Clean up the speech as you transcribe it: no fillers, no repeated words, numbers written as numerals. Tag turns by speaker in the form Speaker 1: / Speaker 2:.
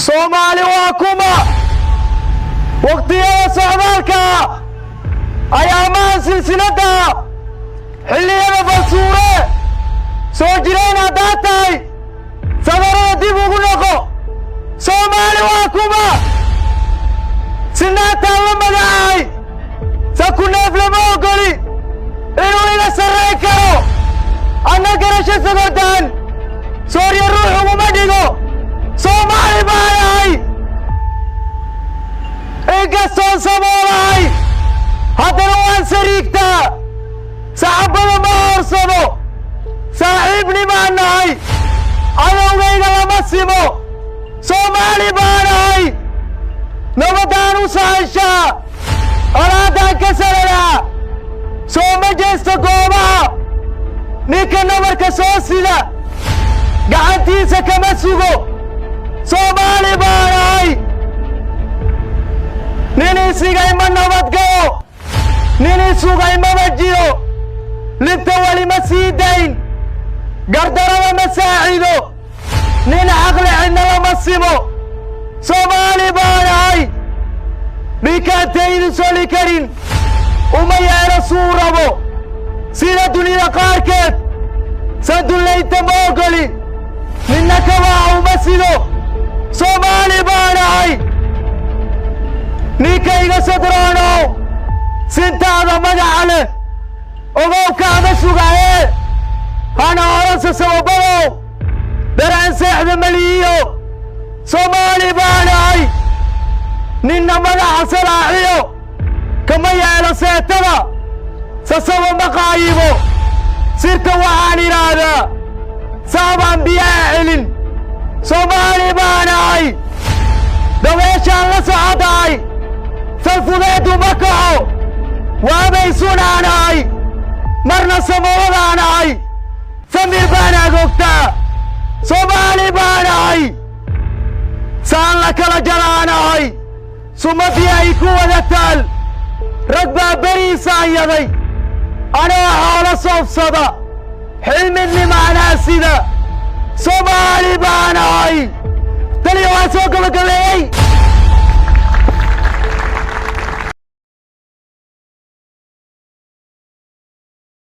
Speaker 1: Soomaali waa kuma waqtiyada socdaalka ayaamaan silsilada xilliyada balsuure soo jireen haddaad tahay safarada dib ugu noqo Soomaali waa kuma sinaataan la magacaay sa ku neef lama ogoli inuu iga sarrayn karo anna garasho sagotaan soorya ruux uguma dhigo Soomaali baa yahay inkastoon samoolahay haddana waan sariigtaa saxaabada ma hoorsado saaxiibnimaan nahay cadowgayga lama simo Soomaali baa nahay nabadaan u sahashaa alaadaan ka saradaa soo ma jeesta goobaha ninka nabarka soo sida gacantiisa kama sugo Soomaali baa nahay nin isigay ma nabadgalo nin isugay maba jiro libta weli ma sii dayn gardarada ma saacido nin caqli cidna lama simo Soomaali baa nahay ninkaantaydu soli karin uma yeelo suu rabo sida dunida qaarkeed sadullayta ma ogoli ninna kabaa uma sido Soomaali baa nahay ninkayga sadroonow sintaada magaca leh ogow kaama sugaaye hana oransa sababadow daraan seexda maliyo Soomaali baa nahay ninna magaca salaaxiyo kama yeelo seetada sasaba ma qaayibo sirta waxaan idhaahdaa saabaan biyaa celin Soomaali baa nahay dabeeshaan la socotahay salfudeedu ma kaco waabay sunaanahay marna samawadaanahay samir baan agogtaa Soomaali baa nahay saan la kala jaraanahay sumadii ay ku wada taal rag baa beriisaan yaday anaa xoolo soofsada xilmidnimaanaa sida Soomaali baa nahay taliya waan soo gabagabeeyey